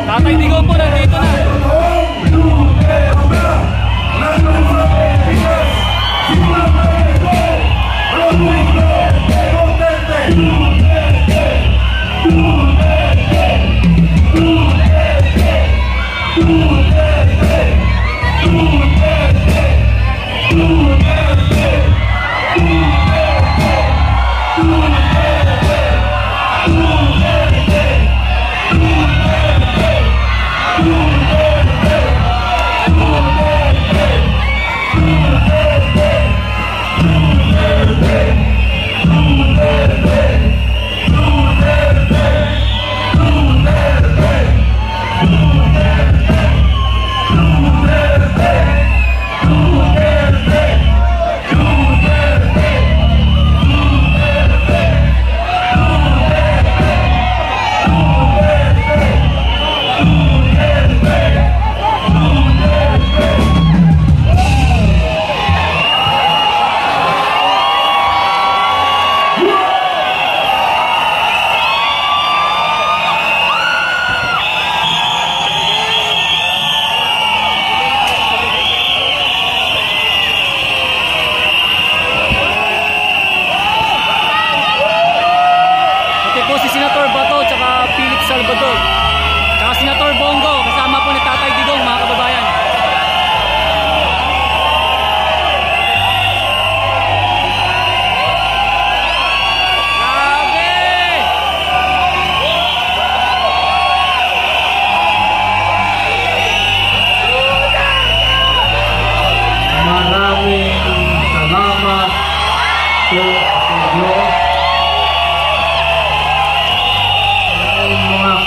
Tatay Digong po nandito na.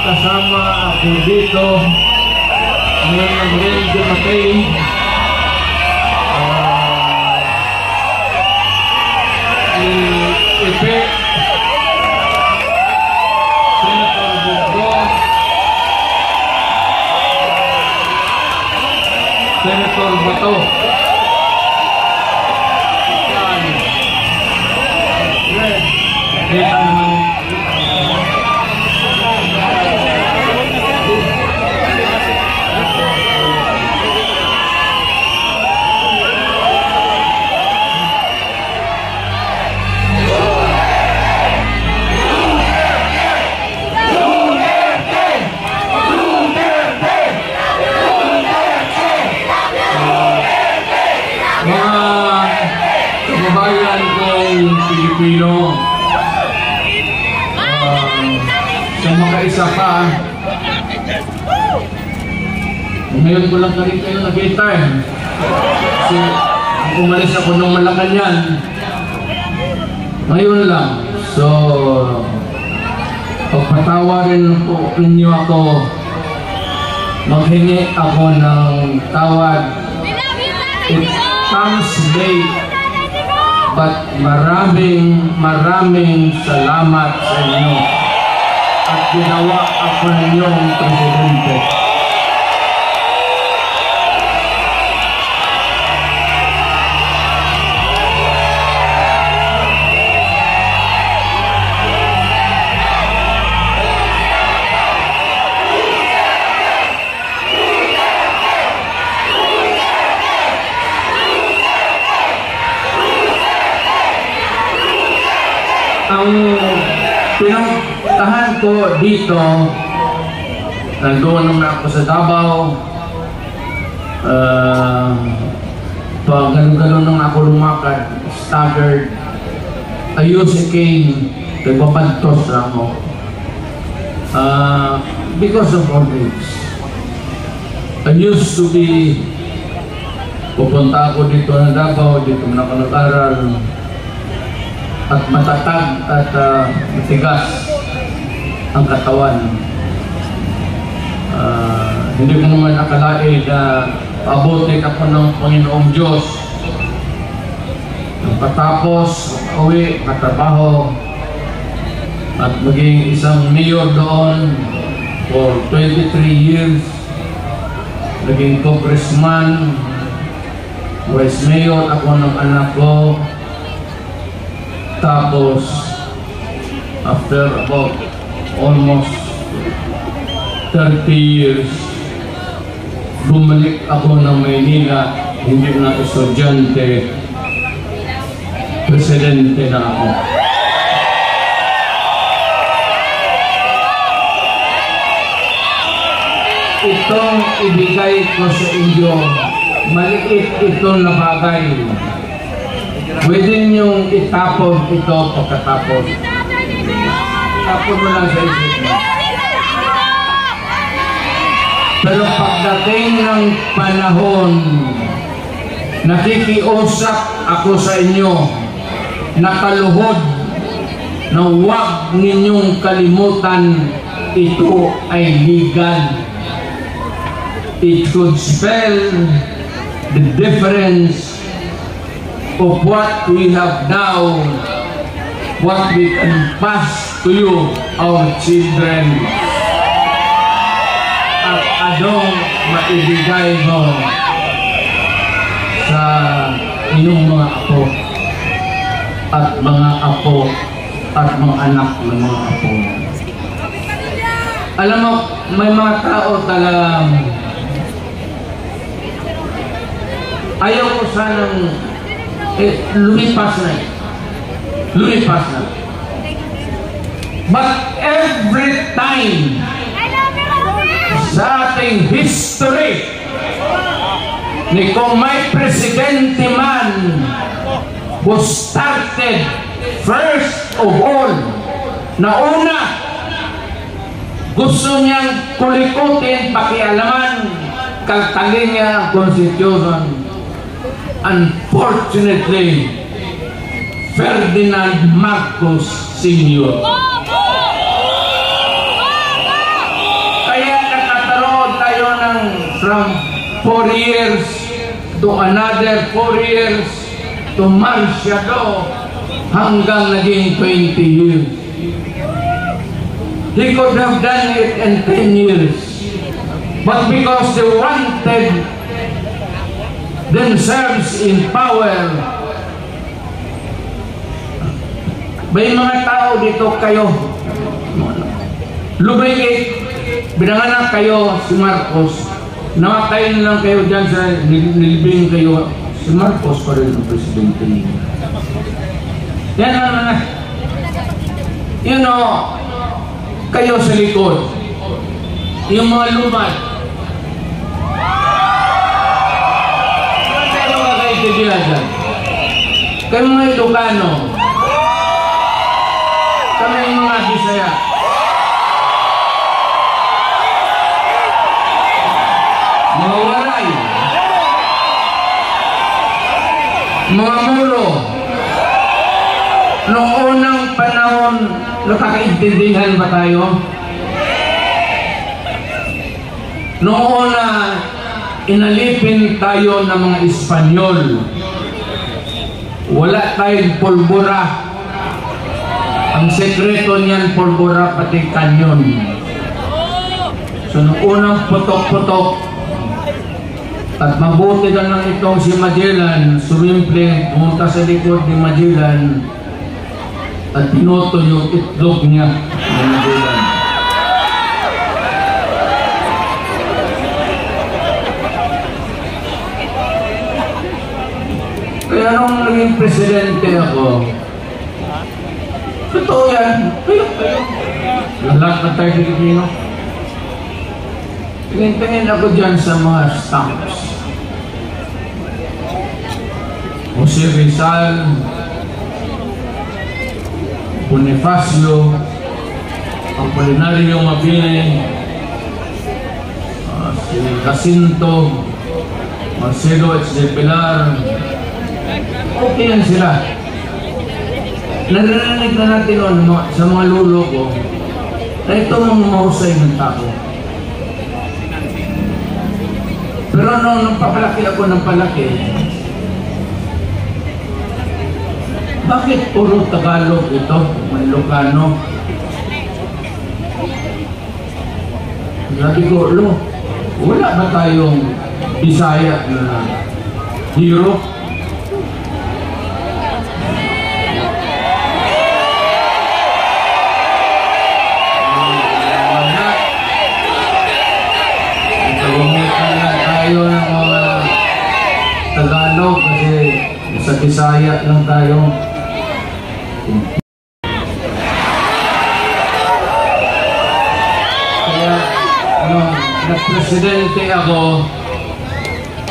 Kasama ako dito ngayon ang rin dumatay Ipe Senator Bongo, Senator Bato, Pilipino, sa makaisa pa. Ngayon ko lang kayo nakita kasi umalis ako ng Malacanang ngayon lang. So pagpatawarin po ninyo ako, maghingi ako ng tawad. It comes late, but maraming salamat sa inyo at ginawa ako ninyong presidente. Ang pinuntahan ko dito, nandoon naman ako sa Davao. Pag ganun-ganun nang ako lumakad, staggered, ayun si Kane, nagpapantos na ako. Because of all this, I used to be, pupunta ako dito ng Davao, dito na ako nag-aral, at matatag at matigas ang katawan. Hindi ko naman akalain na paabutin ako ng Panginoong Diyos. Patapos, uwi, katrabaho, at maging isang mayor doon for 23 years. Naging congressman, vice mayor ako ng anak ko. Tapos, after about almost 30 30 years, bumalik ako ng Maynila, hindi na estudyante, presidente na ako. Itong ibigay ko sa inyo, maliit itong na bagay. Pwede niyong itapon ito pagkatapos. Tapon mo lang sa isip mo. Pero pagdating ng panahon, nakikiusap ako sa inyo, nakaluhod, na huwag ninyong kalimutan, ito ay legal. It could spell the difference of what we have now, what we can pass to you, our children. At anong maibigay mo sa inyong mga apo at mga apo at mga anak ng mga apo. Alam mo, may mga tao talagang ayaw ko sanang lumipas na. But every time sa ating history ni kung may presidente man who started first of all, na una gusto niyang kulikutin, pakialaman, kalkalin niya ang Constitution. Unfortunately, Ferdinand Marcos Sr. Kaya nakataroon tayo ng from 4 years to another 4 years to Marciado hanggang naging 20 years. He could have done it in 10 years. But because they wanted themselves in power, may mga tao dito kayo, lumigit, binanganak kayo si Marcos, namatay na lang kayo dyan sa nilibing kayo, si Marcos pa rin ang presidente niyo. Yan na. You know, kayo sa likod, yung mga lumad, kayo mga kaibigan dyan, kayo mga Ilocano, kami mga Bisaya, mga Waray, mga Moro. Noong unang panahon, nakakaintindihan ba tayo? Noong una, inalipin tayo ng mga Espanyol. Wala tayong pulbura. Ang sekreto niyan, pulbura pati kanyon. So, noong unang putok-putok, at mabuti na lang itong si Magellan, sumimple, pumunta sa likod ni Magellan, at pinoto yung itlog niya ng Magellan. Kaya nung naging presidente ako, totoo yan, kayo. Lahat na tayo Pilipino. Tingin-tingin ako dyan sa mga stamps. Jose Rizal, Bonifacio, Apolinario Mabini, si Jacinto, Marcelo H. de Pilar, okay yan sila. Narinig na natin noon sa mga lulo ko na ito mga mahusay ng tao. Pero nung papalaki ako ng palaki, bakit puro Tagalog ito, may Ilocano? Sabi ko, wala ba tayong Bisaya na hero? Sa Bisaya lang tayo. Kaya, nung nag-presidente ako,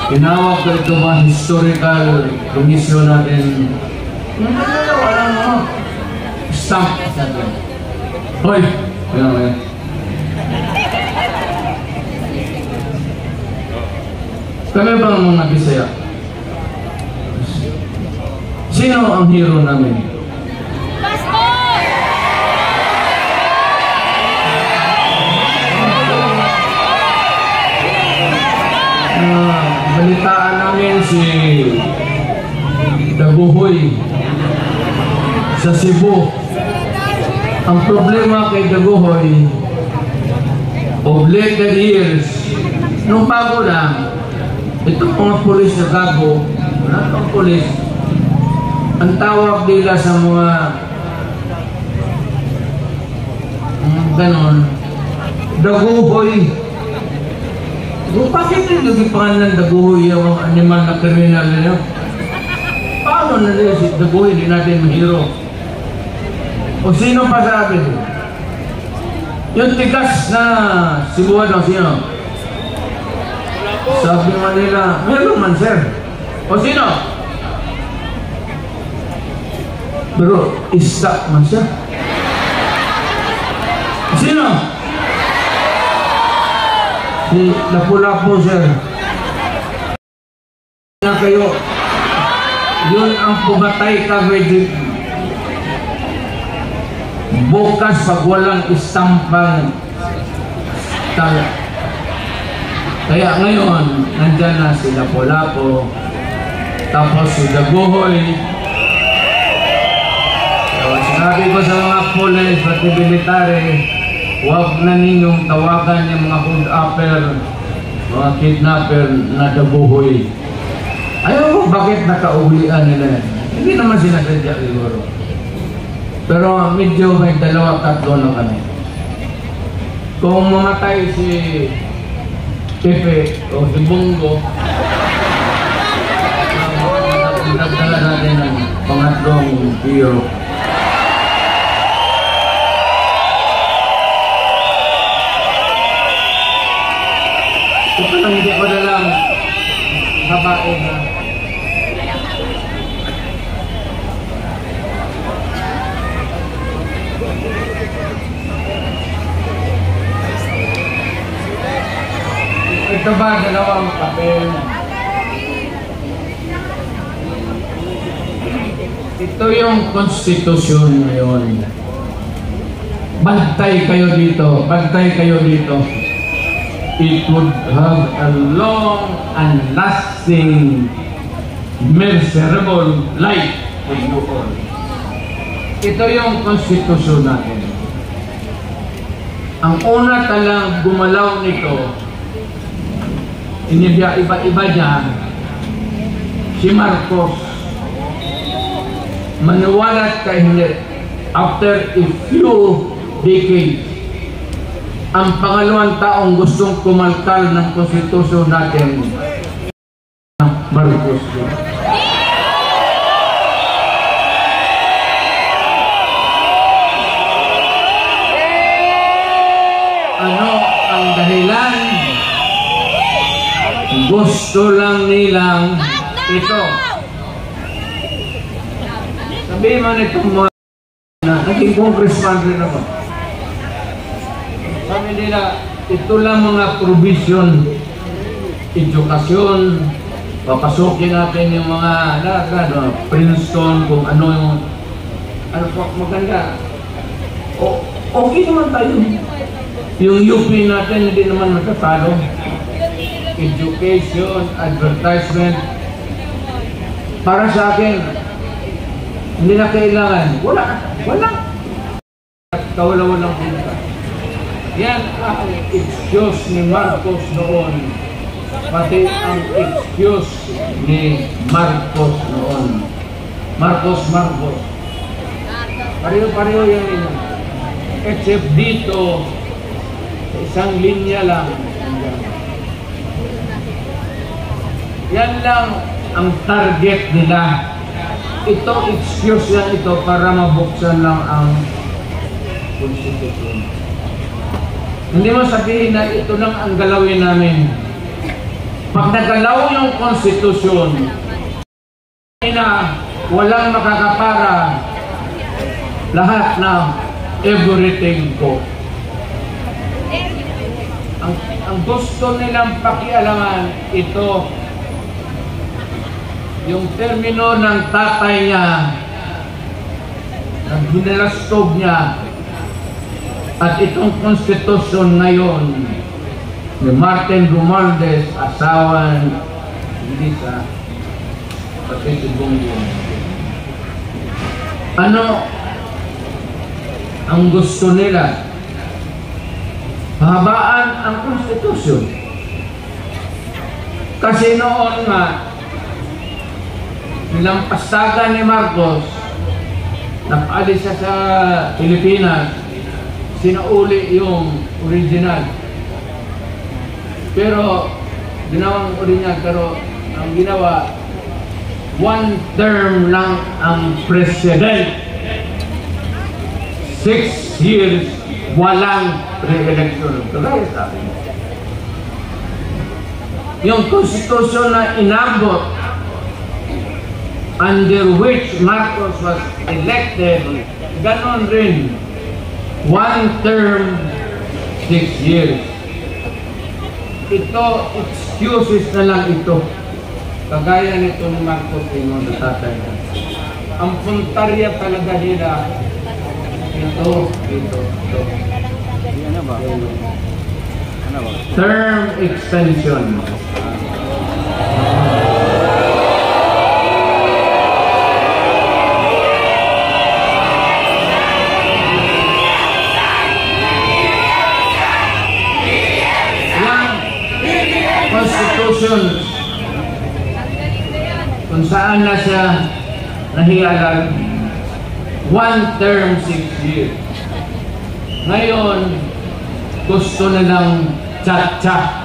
tinawag ko ito mga historical komisyon natin. Wala mo. Stamp. Hoy! Kaya mo yan. Kami bang mga Bisaya? Sino ang hero namin? Pastor! Balitaan namin si Daguhoy sa Cebu. Ang problema kay Daguhoy, of later years, nung bago lang, itong mga pulis na gago, wala itong pulis, ang tawag nila sa mga ganon, Daguhoy. Bakit rin yung pangalan ng Daguhoy yung mga animal na kriminal nila? Paano na nila si Daguhoy, hindi natin mahiro? O sino pa sabi? Yung tigas na Cebuano, sino? Sabi nga nila, meron man sir. O sino? Pero isda man siya. Sino? Si Lapu-Lapu sir. Na kayo, yun ang pumatay ka with bukas pag walang istampang tala. Kaya ngayon, nandyan na si Lapu-Lapu, tapos si Daguhoy. Sinabi ko sa mga pulis, pati military, huwag na ninyong tawagan yung mga hood-upper, mga kidnapper na Daguhoy. Ayaw ko, bakit nakaulian nila? Hindi naman sinasadya siguro. Pero medyo may dalawa, tatlo na kami. Kung mamatay si Pepe o si Bongo, nagdala natin ng pangatlong hero. Ito lang hindi ko na lang babae na. Ito ba dalawang papel? Ito yung konstitusyon ngayon. Bantay kayo dito. Bantay kayo dito. It would have a long and lasting, miserable life for you all. Ito yung konstitusyon natin. Ang una talang gumalaw nito, iba-iba niya, si Marcos. Maniwalat ka hindi, after a few decades, ang pangalawang taong gustong kumalkal ng konstitusyon natin, Marcos. Ano ang dahilan? Gusto lang nilang ito. Sabihin man itong mga na naging congressman rin ako. Sabi nila, ito lang mga provision, edukasyon, papasukin natin yung mga Princeton, kung ano yung maganda. Okay naman tayo. Yung UP natin hindi naman matatalo. Education, advertisement. Para sa akin, hindi na kailangan. Wala. At kawalan-walang punta. Yan ang excuse ni Marcos noon. Pati ang excuse ni Marcos noon. Marcos. Pareho yan nila. Except dito, sa isang linya lang. Yan lang ang target nila. ito, excuse lang ito para mabuksan lang ang Constitution. Hindi mo sabihin na ito lang ang galawin namin. Pag nagalaw yung Constitution, na walang makakapara lahat ng everything ko. Ang gusto nilang pakialaman ito, yung termino ng tatay niya, ng hinalastob niya, at itong Constitution ngayon ni Martin Romualdez, asawa hindi sa pati si Bongbong. Ano ang gusto nila? Pahabaan ang Constitution. Kasi noon nga, nilang pastagan ni Marcos, napaalis siya sa Pilipinas, sinauli yung original. Pero, ginawang original, pero ang ginawa, one term lang ang president. 6 years, walang re-election. Kagaya sa akin. Yung Constitution na inabot under which Marcos was elected, ganon rin. One term, 6 years. Ito, excuses na lang ito. Kagaya nito ni Marcos Pino na tatay. Ang puntarya talaga nila, ito. Term extension. Constitution kung saan na siya nahialag, one term 6 years. Ngayon gusto na ng cha-cha,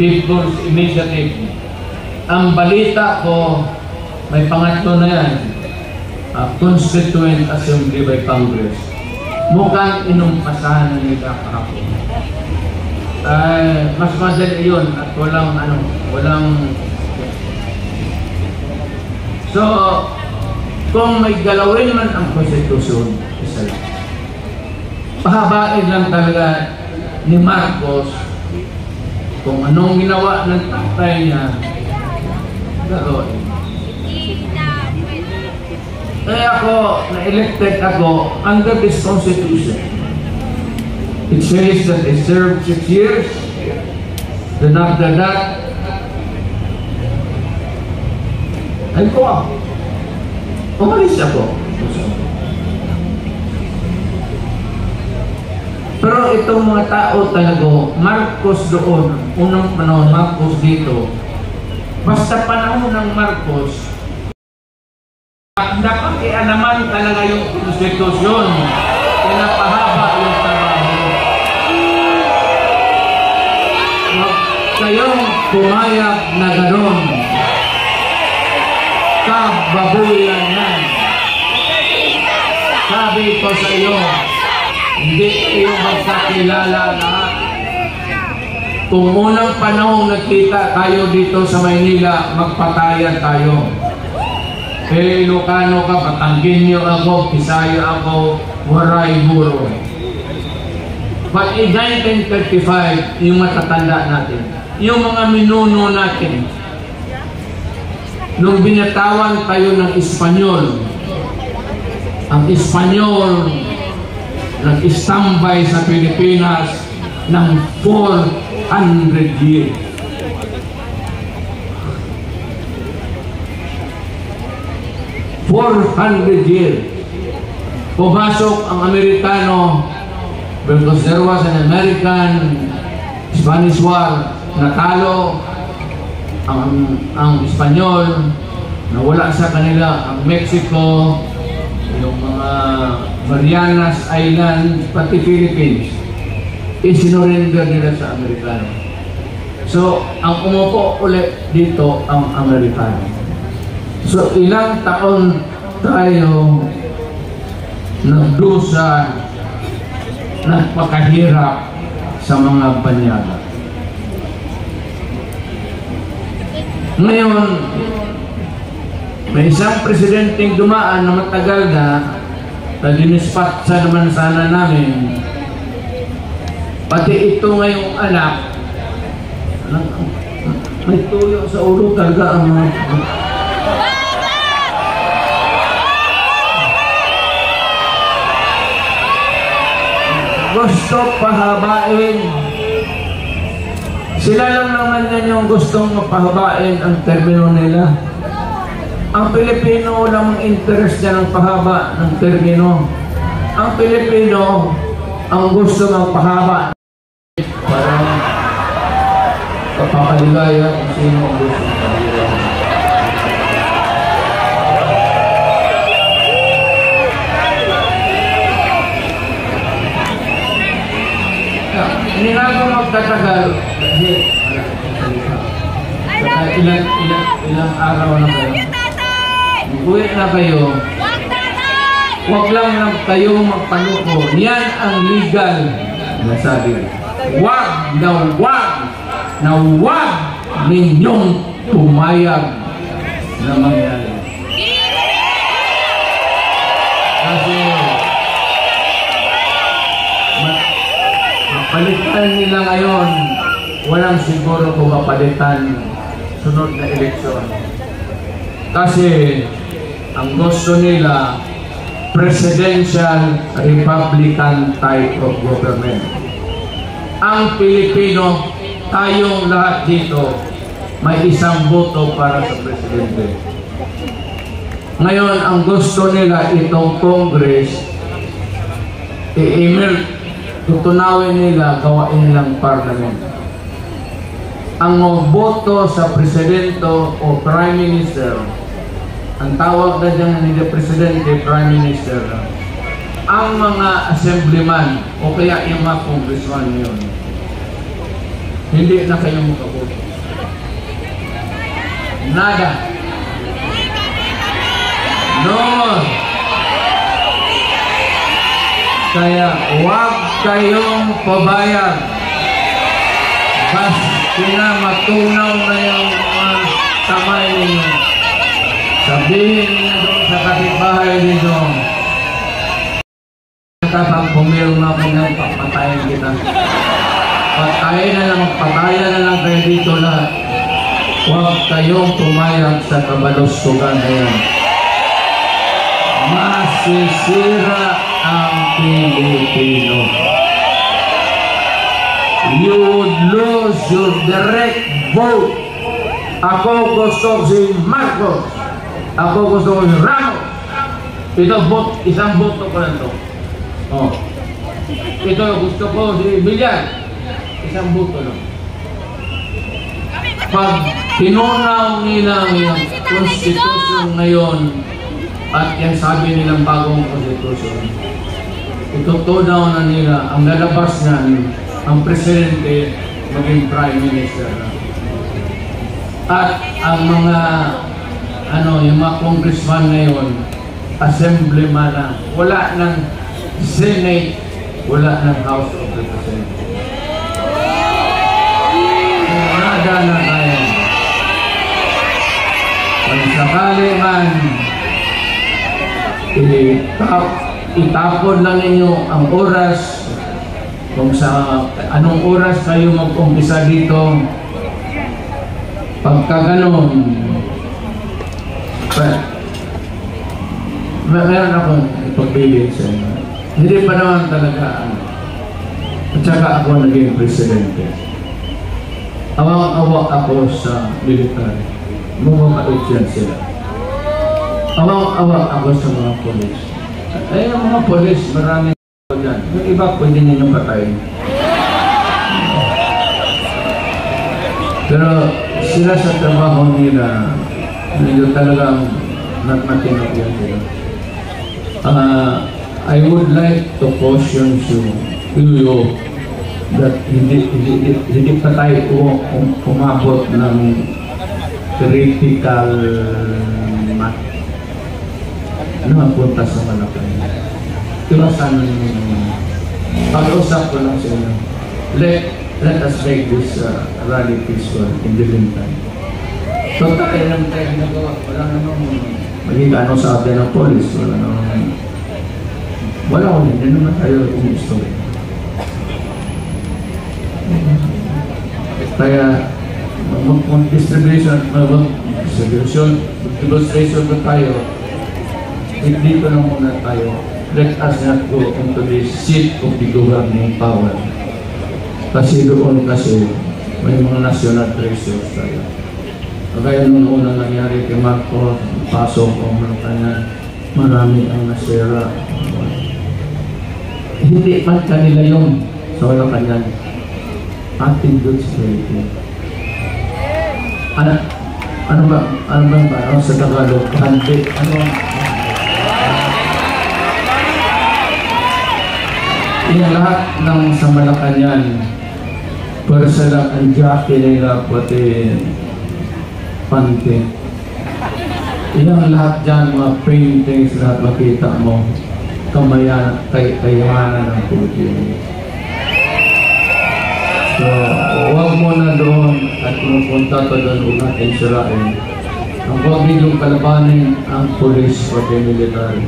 People's Initiative. Ang balita ko, may pangatlo na yan, Constituent Assembly by Congress. Mukhang inumpasahan na nila kahapon. Mas madali yun at walang so kung may galawin man ang Constitution, isa lang, pahabain lang talaga ni Marcos kung anong ginawa ng tatay niya gagawin. Kaya ako na-elected ako under this Constitution. It says that I served 6 years. Then after that, ay ko ako. Umalis ako. Pero itong mga tao talaga, Marcos doon, unang panahon, Marcos dito, basta panahon ng Marcos, dapat ialaman talaga yung Constitution. Pinapahaba yung trabaho. Kayong pumayag na gano'n, kababuyan yan. Sabi ko sa iyo, hindi kayo magkakilala lahat. Kung unang panahon nagkita tayo dito sa Maynila, magpatayan tayo. Ilocano ka, Batanggenyo ako, Bisaya ako, Waray Buro. But in 1935, yung matatanda natin, yung mga minuno natin, nung binatawan tayo ng Espanyol, ang Espanyol nag-istambay sa Pilipinas ng 400 years. Pumasok ang Amerikano because there was an American-Spanish War. Natalo ang Espanyol, nawala sa kanila ang Mexico, yung mga Marianas Island, pati Philippines, isinurrender nila sa Amerikano. So, ang umupo ulit dito ang Amerikano. So, ilang taon tayo nagdusa, nagpakahirap sa mga banyaga. Ngayon, may isang presidenteng dumaan na matagal na dinispat naman sana namin. Pati ito ngayong anak, may tuyo sa ulo talaga ang mga... Gusto pahabain. Sila lang naman yan yung gustong mapahabain ang termino nila. Ang Pilipino lang interest niya ng pahaba ng termino. Ang Pilipino ang gusto magpahaba para kapakaligaya kung sino ang gusto magpaligaya. Hindi nga ako magtatagal kasi ilang araw na kayo. Uwi na kayo. Huwag lang kayo magpaluko. Yan ang legal na sabi. Huwag na huwag ninyong pumayag na mangyari. Kasi palitan nila ngayon, walang siguro kung mapalitan sunod na eleksyon. Kasi ang gusto nila, presidential Republican type of government. Ang Pilipino, tayong lahat dito, may isang boto para sa presidente. Ngayon, ang gusto nila itong Congress, i-email, tutunawin nila, gawain nilang parliament. Ang boto sa presidente o prime minister, ang tawag na dyan hindi presidente, prime minister, ang mga assemblyman o kaya yung mga congressman yun, hindi na kayo makaboto. Nada. No. Kaya huwag kayong pabayag. Basta matunaw na yung mga kamay ninyo. Sabihin niyo doon sa kapitbahay ninyo, kapag pumirong na ako ng papatayin kita. Patayin na lang, patayan na lang kayo dito lahat. Huwag kayong pumayag sa kabalustugan na yan. Masisira ang Pilipino. You would lose your direct vote. Ako gusto si Marcos. Ako gusto si Ramos. Ito isang boto ko lang ito. Oh. Ito gusto ko si Villar. Isang boto lang. Pag tinunaw nila ang konstitusyon ngayon at yan sabi nilang bagong konstitusyon, itutunaw na nila ang lalabas niyan ang presidente maging prime minister na. At ang mga yung mga congressman ngayon, assemblyman na, wala ng Senate, wala ng House of Representatives. Nada na tayo. Kung sakali man, itapon lang ninyo ang oras kung sa anong oras kayo mag-umpisa dito. Pagka ganon, meron akong ipagpili sa inyo. Hindi pa naman talaga at saka ako naging presidente. Awang-awa ako sa military. Mumapait yan sila. Awang-awa ako sa mga polis. Ay, ang mga polis, maraming dyan. Yung iba, pwede ninyong patayin. Pero sila sa trabaho nila, medyo talagang matino yan sila. I would like to caution you that hindi pa tayo umabot ng critical napunta sa Malacanang. Iwasan ninyo. Pag-usap ko lang sa inyo. Let us make this rally peaceful in the meantime. So tayo naman tayo ginagawa. Wala namang maging ano sa atin ng polis. Wala ko, hindi naman tayo umustory. Kaya demonstration ba tayo, dito na muna tayo. Let us not go into the seat of the governing power. Kasi doon kasi may mga national treasures tayo. Kaya nung unang nangyari kay Marcos, pasok o Malacanang, marami ang nasira. Hindi man kanila yun sa Malacanang. Ating good security. Ano ba sa Tagalog? Hante. Yung lahat ng sa Malacanang, para sa lang ang jockey nila, pati pante. Yung lahat dyan, mga paintings, lahat makita mo, kayahanan ng Pilipinas. So, huwag mo na doon at pumunta to doon kung natin sirain. Ang huwag ninyong kalabanin ang police o the military.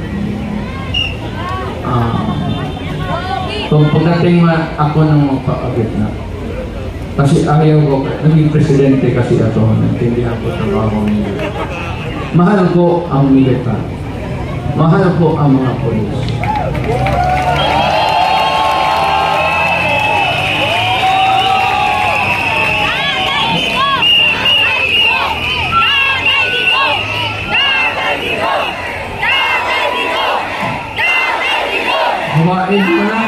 Kung pagdating ako ng magpapagit na. Kasi ayaw ko, naging presidente kasi ako, naintindihan ko trabaho niya. Mahal ko ang military. Mahal ko ang mga police. Huwain mo na.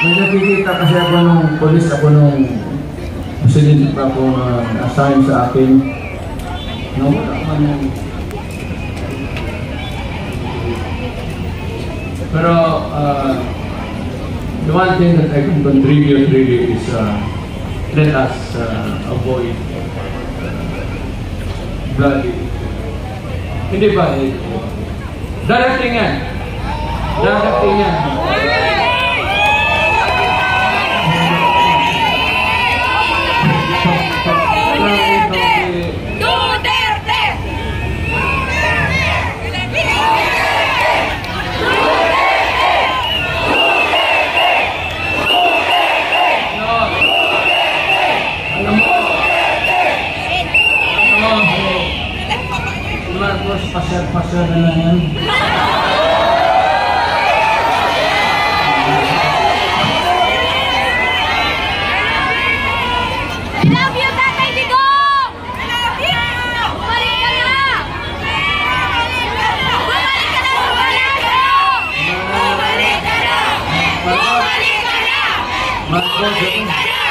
May nakikita kasi ako nung polis, ako nung president pa ako assign sa akin. Nawala man yung... Pero the one thing that I can contribute really is let us avoid bloody. Hindi ba? Darating yan. Darating yan. Duterte! Marcos, pasar na lang yan. I love you, Tatay Digong! I love you! Bumalik ka na! Bumalik ka na sa Palacio! Bumalik ka na! Bumalik ka na! Marcos, Bumalik ka na!